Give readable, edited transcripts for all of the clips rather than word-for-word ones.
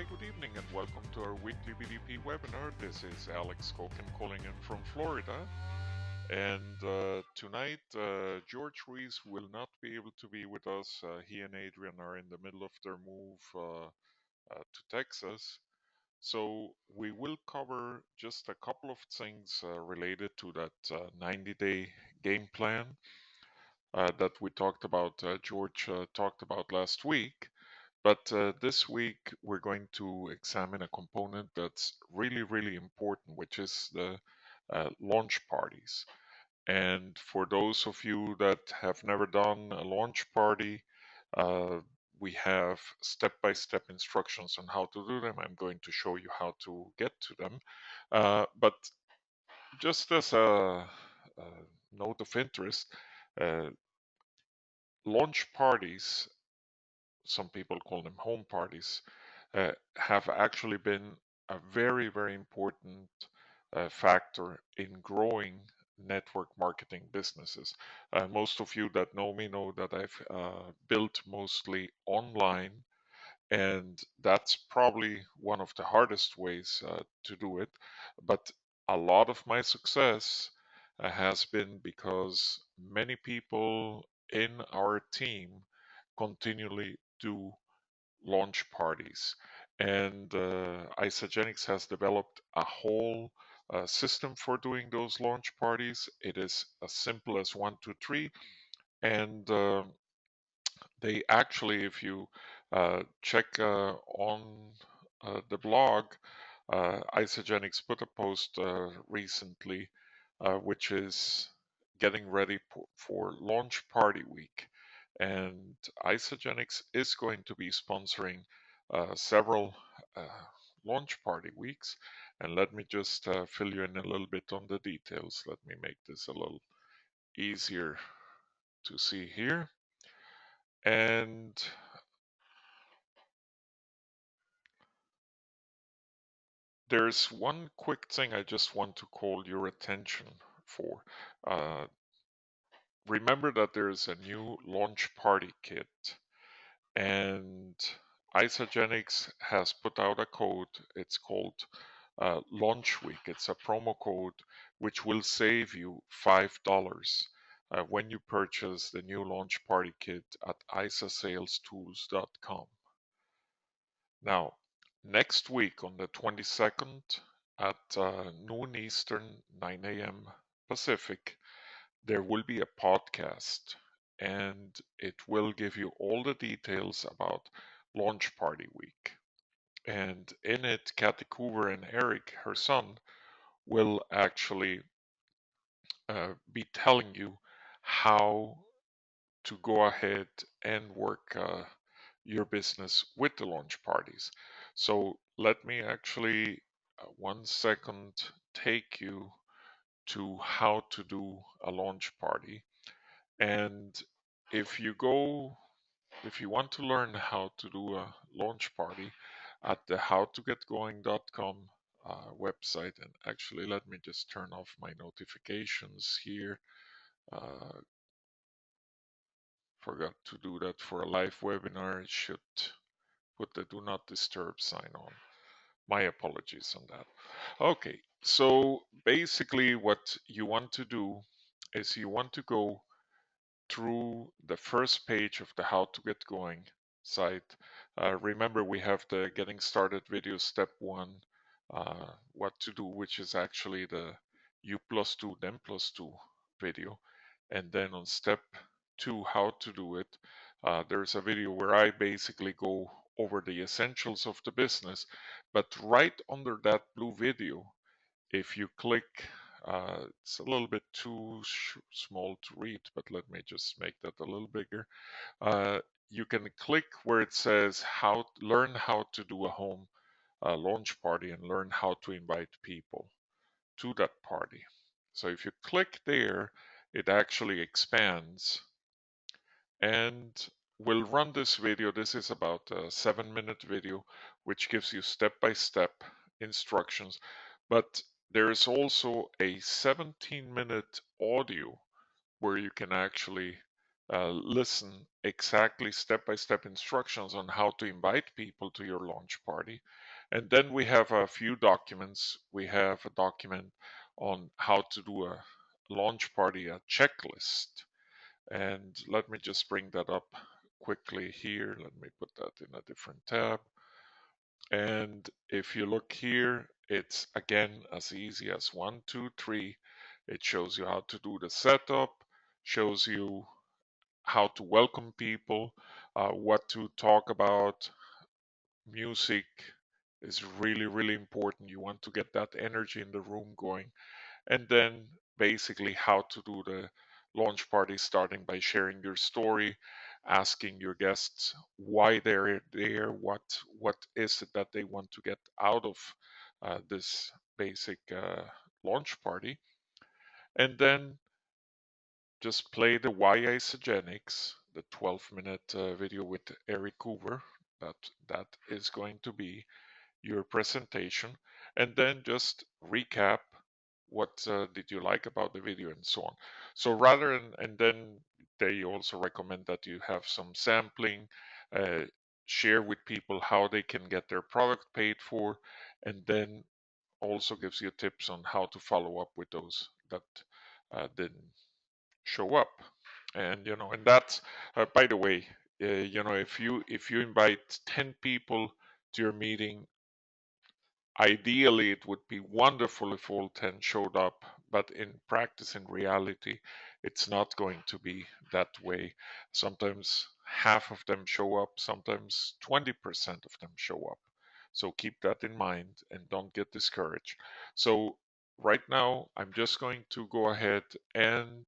Hi, good evening, and welcome to our weekly BDP webinar. This is Alex Kokin calling in from Florida. And tonight, George Ruiz will not be able to be with us. He and Adrian are in the middle of their move to Texas. So we will cover just a couple of things related to that 90-day game plan that we talked about, George talked about last week. But this week, we're going to examine a component that's really, really important, which is the launch parties. And for those of you that have never done a launch party, uh, we have step-by-step instructions on how to do them. I'm going to show you how to get to them. But just as a note of interest, uh, launch parties, some people call them home parties, have actually been a very, very important factor in growing network marketing businesses. Most of you that know me know that I've built mostly online, and that's probably one of the hardest ways to do it. But a lot of my success has been because many people in our team continually do launch parties. And Isagenix has developed a whole system for doing those launch parties. It is as simple as one, two, three. And they actually, if you check on the blog, Isagenix put a post recently, which is getting ready for launch party week. And Isagenix is going to be sponsoring several uh, launch party weeks. And let me just fill you in a little bit on the details. Let me make this a little easier to see here. And there's one quick thing I just want to call your attention for. Uh, Remember that there's a new launch party kit, and Isagenix has put out a code. It's called Launch Week. It's a promo code which will save you $5 when you purchase the new launch party kit at isasalestools.com. Now, next week on the 22nd at noon Eastern, 9 a.m. Pacific, there will be a podcast, and it will give you all the details about Launch Party Week. And in it, Kathy Coover and Eric, her son, will actually be telling you how to go ahead and work your business with the launch parties. So let me actually, 1 second, take you to how to do a launch party. And if you go, if you want to learn how to do a launch party at the howtogetgoing.com website, and actually let me just turn off my notifications here. Uh, Forgot to do that for a live webinar. It should put the do not disturb sign on. My apologies on that. Okay, so basically what you want to do is you want to go through the first page of the How to Get Going site. Remember, we have the Getting Started video step 1, what to do, which is actually the U plus 2, then plus 2 video. And then on step 2, how to do it, there's a video where I basically go over the essentials of the business. But right under that blue video, if you click, it's a little bit too small to read, but let me just make that a little bigger. Uh, you can click where it says learn how to do a home launch party and learn how to invite people to that party. So if you click there, it actually expands, and we'll run this video. This is about a 7-minute video, which gives you step-by-step instructions. But there is also a 17-minute audio where you can actually listen exactly step-by-step instructions on how to invite people to your launch party. And then we have a few documents. We have a document on how to do a launch party, a checklist. And let me just bring that up quickly here. Let me put that in a different tab. And if you look here, it's again as easy as 1, 2, 3. It shows you how to do the setup, shows you how to welcome people, what to talk about. Music is really, really important. You want to get that energy in the room going. And then basically how to do the launch party, starting by sharing your story, asking your guests why they're there, what is it that they want to get out of this basic launch party, and then just play the Why Isogenics, the 12-minute video with Eric Coover. That is going to be your presentation, and then just recap what did you like about the video and so on. So rather and then they also recommend that you have some sampling, uh, share with people how they can get their product paid for, and then also gives you tips on how to follow up with those that didn't show up. And and that's by the way, if you invite 10 people to your meeting, ideally it would be wonderful if all 10 showed up, but in practice, in reality, it's not going to be that way. Sometimes half of them show up, sometimes 20% of them show up. So keep that in mind and don't get discouraged. So right now, I'm just going to go ahead and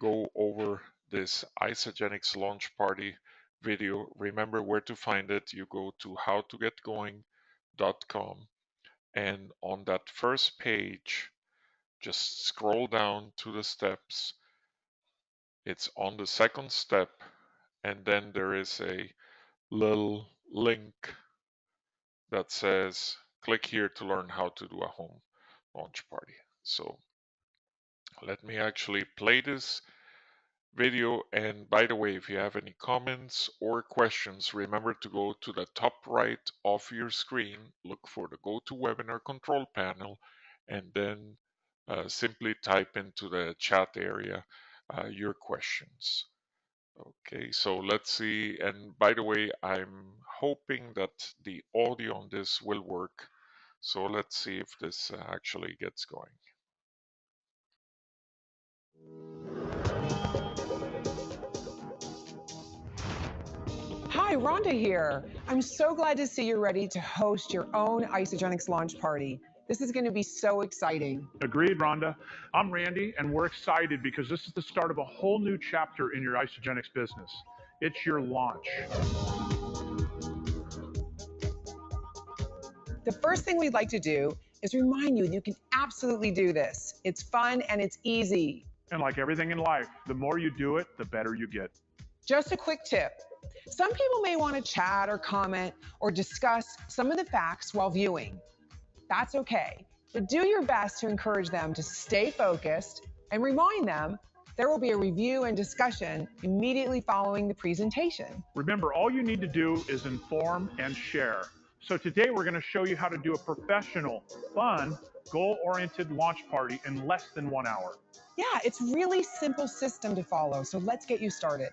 go over this Isogenics launch party video. Remember where to find it. You go to howtogetgoing.com, and on that first page, just scroll down to the steps. It's on the second step, and then there is a little link that says click here to learn how to do a home launch party. So let me actually play this video. And by the way, if you have any comments or questions, remember to go to the top right of your screen, look for the GoToWebinar control panel, and then simply type into the chat area your questions. Okay, so let's see. And by the way, I'm hoping that the audio on this will work. So let's see if this actually gets going. Hi, Rhonda here. I'm so glad to see you're ready to host your own Isogenics launch party. This is going to be so exciting. Agreed, Rhonda. I'm Randy, and we're excited because this is the start of a whole new chapter in your Isogenics business. It's your launch. The first thing we'd like to do is remind you that you can absolutely do this. It's fun and it's easy. And like everything in life, the more you do it, the better you get. Just a quick tip. Some people may want to chat or comment or discuss some of the facts while viewing. That's okay, but do your best to encourage them to stay focused and remind them there will be a review and discussion immediately following the presentation. Remember, all you need to do is inform and share. So today we're going to show you how to do a professional, fun, goal-oriented launch party in less than 1 hour. Yeah, it's really simple system to follow, so let's get you started.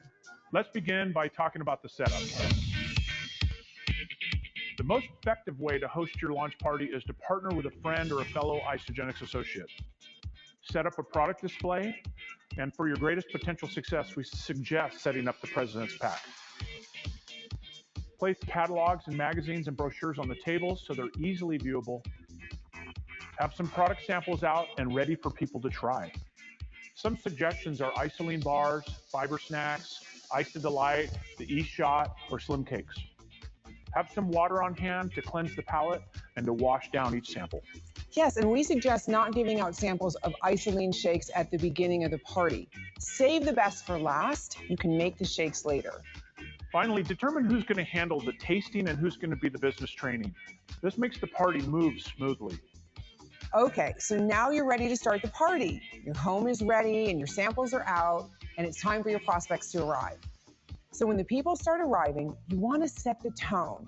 Let's begin by talking about the setup. The most effective way to host your launch party is to partner with a friend or a fellow Isogenics associate. Set up a product display, and for your greatest potential success, we suggest setting up the President's Pack. Place catalogs and magazines and brochures on the tables so they're easily viewable. Have some product samples out and ready for people to try. Some suggestions are isoline bars, fiber snacks, Ice to Delight, the E-Shot, or Slim Cakes. Have some water on hand to cleanse the palate and to wash down each sample. Yes, and we suggest not giving out samples of isoline shakes at the beginning of the party. Save the best for last. You can make the shakes later. Finally, determine who's going to handle the tasting and who's going to be the business training. This makes the party move smoothly. Okay, so now you're ready to start the party. Your home is ready and your samples are out, and it's time for your prospects to arrive. So when the people start arriving, you want to set the tone.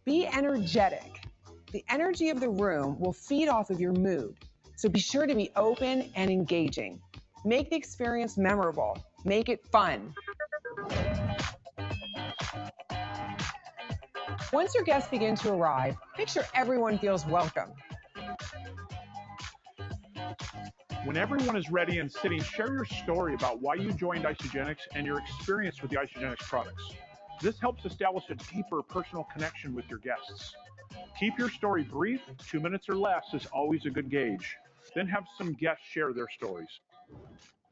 Be energetic. The energy of the room will feed off of your mood, so be sure to be open and engaging. Make the experience memorable. Make it fun. Once your guests begin to arrive, make sure everyone feels welcome. When everyone is ready and sitting, share your story about why you joined Isagenix and your experience with the Isagenix products. This helps establish a deeper personal connection with your guests. Keep your story brief. 2 minutes or less is always a good gauge. Then have some guests share their stories.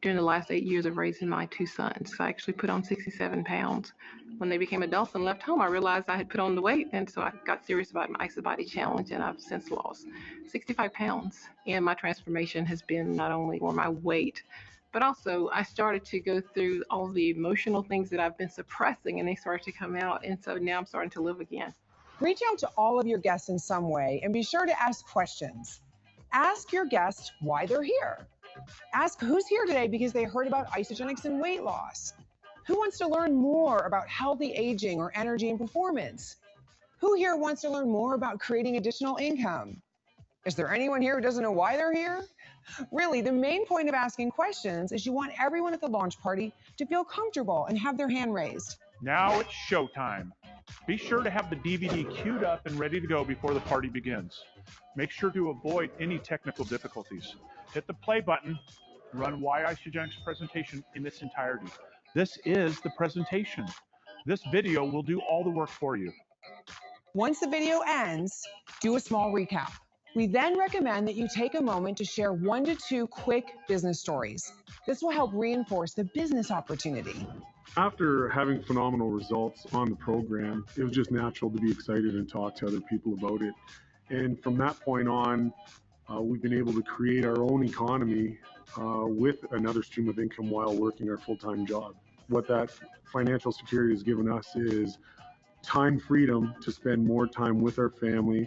During the last 8 years of raising my 2 sons, I actually put on 67 pounds. When they became adults and left home, I realized I had put on the weight, and so I got serious about my IsaBody challenge, and I've since lost 65 pounds. And my transformation has been not only for my weight, but also I started to go through all the emotional things that I've been suppressing, and they started to come out, and so now I'm starting to live again. Reach out to all of your guests in some way and be sure to ask questions. Ask your guests why they're here. Ask who's here today because they heard about Isagenix and weight loss. Who wants to learn more about healthy aging or energy and performance? Who here wants to learn more about creating additional income? Is there anyone here who doesn't know why they're here? Really, the main point of asking questions is you want everyone at the launch party to feel comfortable and have their hand raised. Now it's showtime. Be sure to have the DVD queued up and ready to go before the party begins. Make sure to avoid any technical difficulties. Hit the play button, run Why Isagenix presentation in its entirety. This is the presentation. This video will do all the work for you. Once the video ends, do a small recap. We then recommend that you take a moment to share 1 to 2 quick business stories. This will help reinforce the business opportunity. After having phenomenal results on the program, it was just natural to be excited and talk to other people about it. And from that point on, we've been able to create our own economy with another stream of income while working our full-time job. What that financial security has given us is time freedom to spend more time with our family,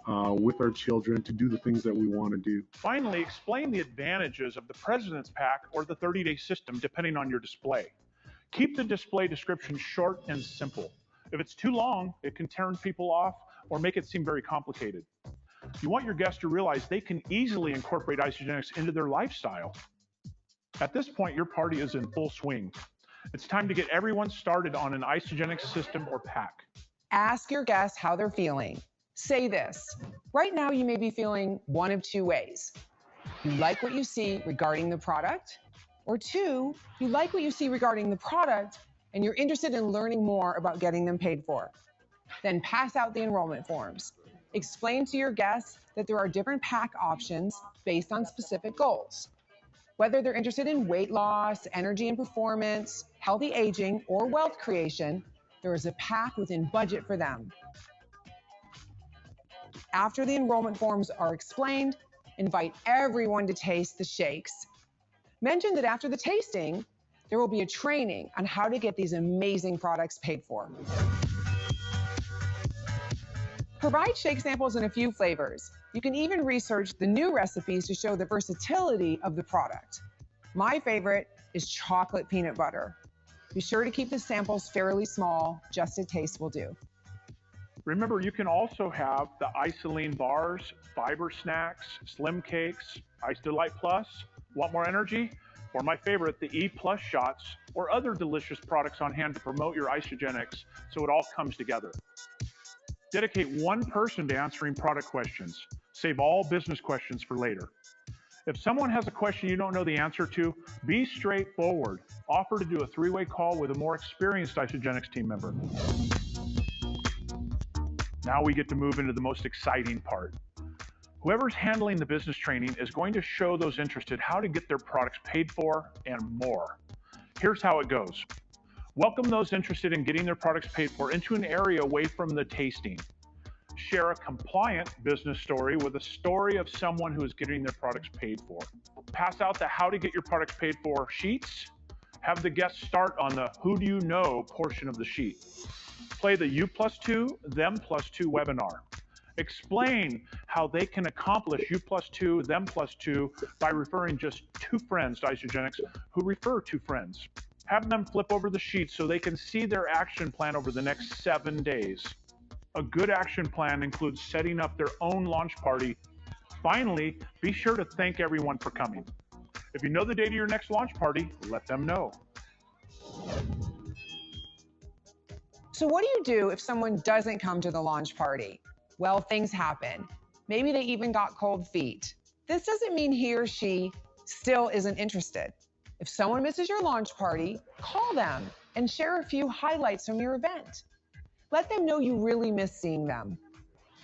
with our children, to do the things that we want to do. Finally, explain the advantages of the President's Pack or the 30-day system depending on your display. Keep the display description short and simple. If it's too long, it can turn people off or make it seem very complicated. You want your guests to realize they can easily incorporate Isagenix into their lifestyle. At this point, your party is in full swing. It's time to get everyone started on an Isagenix system or pack. Ask your guests how they're feeling. Say this. Right now, you may be feeling one of 2 ways. You like what you see regarding the product, or 2, you like what you see regarding the product and you're interested in learning more about getting them paid for. Then pass out the enrollment forms. Explain to your guests that there are different pack options based on specific goals. Whether they're interested in weight loss, energy and performance, healthy aging, or wealth creation, there is a pack within budget for them. After the enrollment forms are explained, invite everyone to taste the shakes. Mention that after the tasting, there will be a training on how to get these amazing products paid for. Provide shake samples in a few flavors. You can even research the new recipes to show the versatility of the product. My favorite is chocolate peanut butter. Be sure to keep the samples fairly small, just a taste will do. Remember, you can also have the Isoline bars, fiber snacks, slim cakes, Ice Delight Plus. Want more energy? Or my favorite, the E Plus shots, or other delicious products on hand to promote your Isagenix so it all comes together. Dedicate one person to answering product questions. Save all business questions for later. If someone has a question you don't know the answer to, be straightforward. Offer to do a 3-way call with a more experienced Isagenix team member. Now we get to move into the most exciting part. Whoever's handling the business training is going to show those interested how to get their products paid for and more. Here's how it goes. Welcome those interested in getting their products paid for into an area away from the tasting. Share a compliant business story with a story of someone who is getting their products paid for. Pass out the how to get your products paid for sheets. Have the guests start on the who do you know portion of the sheet. Play the You+2, Them+2 webinar. Explain how they can accomplish U plus two, them plus two by referring just 2 friends to Isogenics who refer 2 friends. Have them flip over the sheet so they can see their action plan over the next 7 days. A good action plan includes setting up their own launch party. Finally, be sure to thank everyone for coming. If you know the date of your next launch party, let them know. So what do you do if someone doesn't come to the launch party? Well, things happen. Maybe they even got cold feet. This doesn't mean he or she still isn't interested. If someone misses your launch party, call them and share a few highlights from your event. Let them know you really miss seeing them.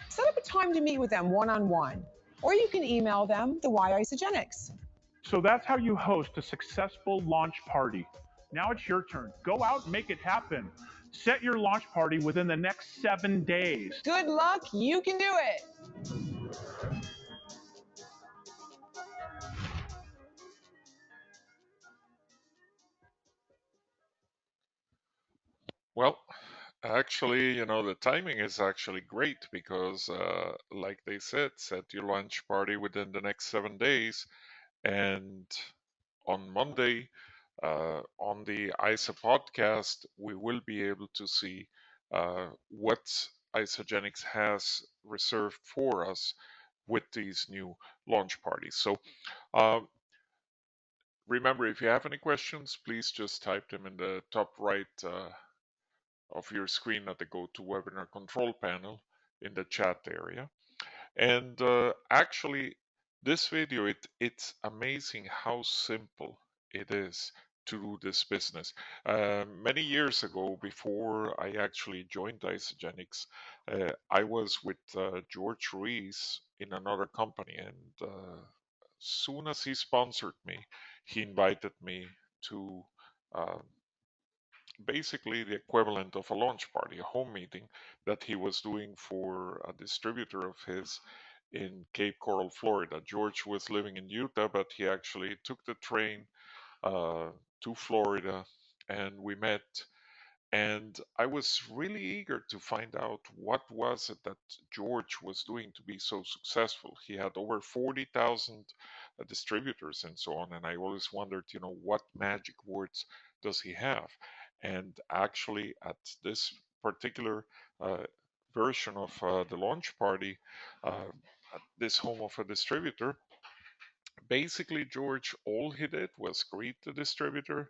Set up a time to meet with them one-on-one, or you can email them the Why Isogenics. So that's how you host a successful launch party. Now it's your turn. Go out and make it happen. Set your launch party within the next 7 days. Good luck, you can do it. Well, actually, the timing is actually great because, like they said, set your launch party within the next 7 days. And on Monday, on the ISA podcast, we will be able to see what Isogenics has reserved for us with these new launch parties. So remember, if you have any questions, please just type them in the top right of your screen at the GoToWebinar control panel in the chat area. And actually, this video, it's amazing how simple it is to do this business. Many years ago, before I actually joined Isogenics, I was with George Ruiz in another company, and soon as he sponsored me, he invited me to uh, basically the equivalent of a launch party, a home meeting that he was doing for a distributor of his in Cape Coral, Florida. George was living in Utah, but he actually took the train to Florida and we met. And I was really eager to find out what was it that George was doing to be so successful. He had over 40,000 distributors and so on. And I always wondered, what magic words does he have? And actually, at this particular version of the launch party, at this home of a distributor, basically, George, all he did was greet the distributor.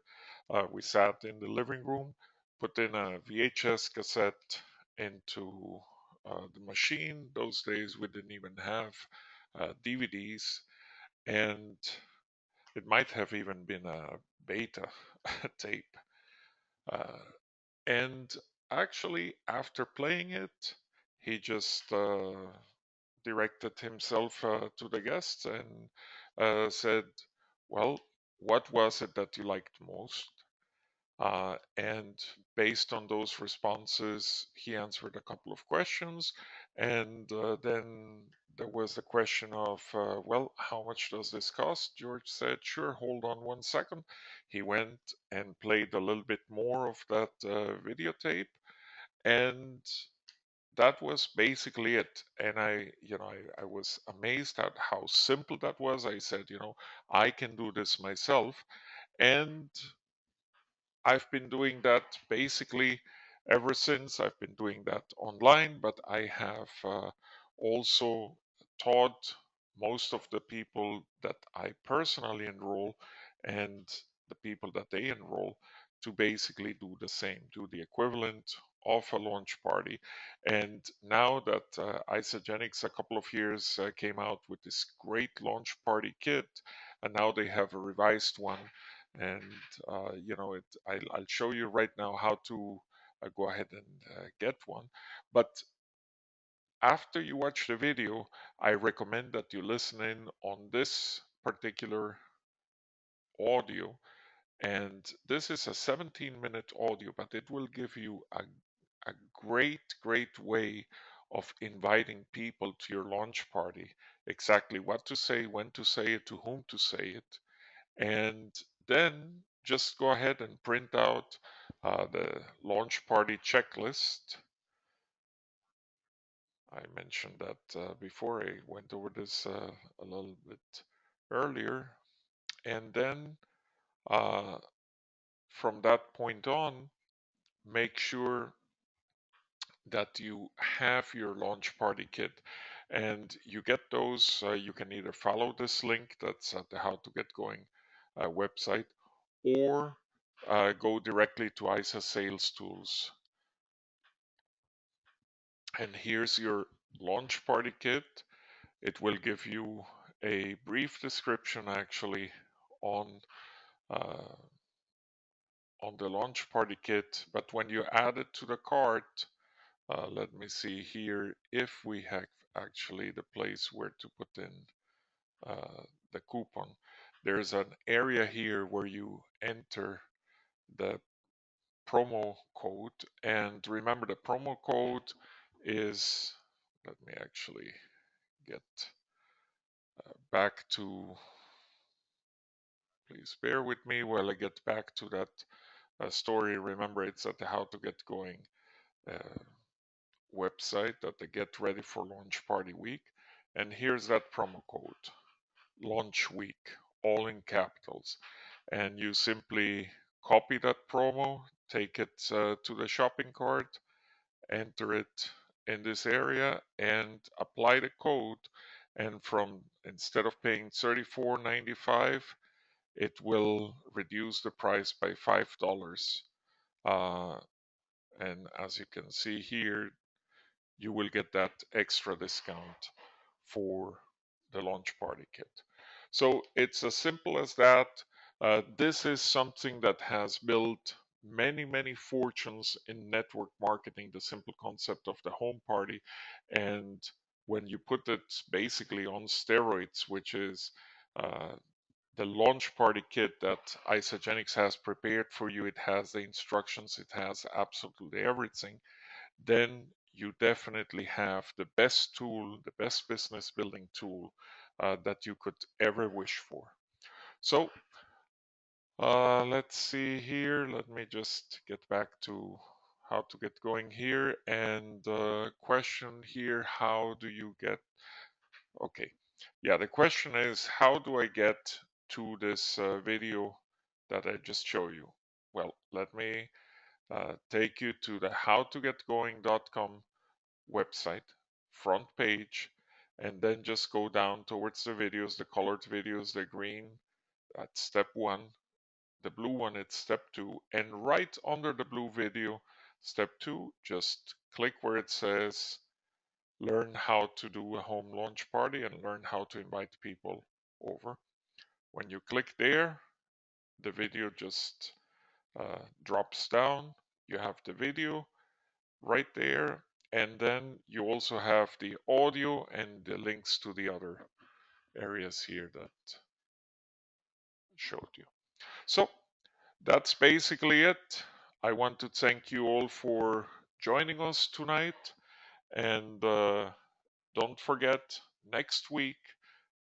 We sat in the living room, put in a VHS cassette into the machine. Those days, we didn't even have DVDs, and it might have even been a beta tape. Uh, and actually, after playing it, he just directed himself to the guests and said, well, what was it that you liked most? And based on those responses, he answered a couple of questions. And then there was the question of, well, how much does this cost? George said, sure, hold on 1 second. He went and played a little bit more of that videotape. And that was basically it. And I was amazed at how simple that was. I said, I can do this myself. And I've been doing that basically ever since. I've been doing that online, but I have also taught most of the people that I personally enroll and the people that they enroll to basically do the same, do the equivalent of a launch party. And now that Isogenics a couple of years came out with this great launch party kit, and now they have a revised one, and I'll show you right now how to go ahead and get one. But after you watch the video, I recommend that you listen in on this particular audio. And this is a 17-minute audio, but it will give you a great way of inviting people to your launch party. Exactly what to say, when to say it, to whom to say it. And then just go ahead and print out the launch party checklist. I mentioned that before. I went over this a little bit earlier. And then uh, from that point on, make sure that you have your launch party kit. And you get those, you can either follow this link that's at the How to Get Going website, or go directly to ISA Sales Tools. And here's your launch party kit. It will give you a brief description actually on uh, on the launch party kit, but when you add it to the cart, let me see here if we have actually the place where to put in uh, the coupon. There's an area here where you enter the promo code, and remember the promo code is, let me actually get back to, please bear with me while I get back to that story. Remember, it's at the How to Get Going uh, website at the Get Ready for Launch Party Week. And here's that promo code, Launch Week, all in capitals. And you simply copy that promo, take it to the shopping cart, enter it in this area, and apply the code. And from, instead of paying $34.95, it will reduce the price by $5. Uh, and as you can see here, you will get that extra discount for the launch party kit. So it's as simple as that. This is something that has built many fortunes in network marketing, the simple concept of the home party. And when you put it basically on steroids, which is the launch party kit that Isagenix has prepared for you, it has the instructions, it has absolutely everything, then you definitely have the best tool, the best business building tool that you could ever wish for. So let's see here. Let me just get back to how to get going here. And the question here, how do you get, okay. Yeah, the question is, how do I get to this video that I just showed you? Well, let me take you to the howtogetgoing.com website, front page, and then just go down towards the videos, the colored videos, the green, that's step one, the blue one, it's step two, and right under the blue video, step two, just click where it says learn how to do a home launch party and learn how to invite people over. When you click there, the video just drops down. You have the video right there, and then you also have the audio and the links to the other areas here that showed you. So that's basically it. I want to thank you all for joining us tonight, and don't forget, next week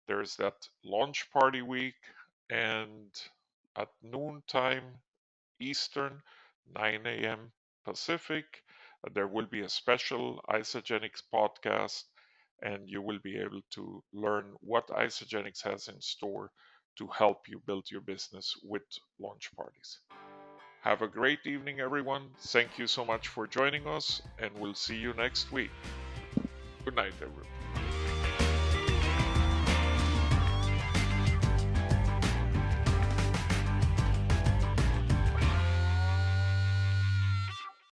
there's that launch party week, and at noontime Eastern, 9 a.m. Pacific, there will be a special Isagenix podcast, and you will be able to learn what Isagenix has in store to help you build your business with launch parties. Have a great evening, everyone. Thank you so much for joining us, and we'll see you next week. Good night, everyone.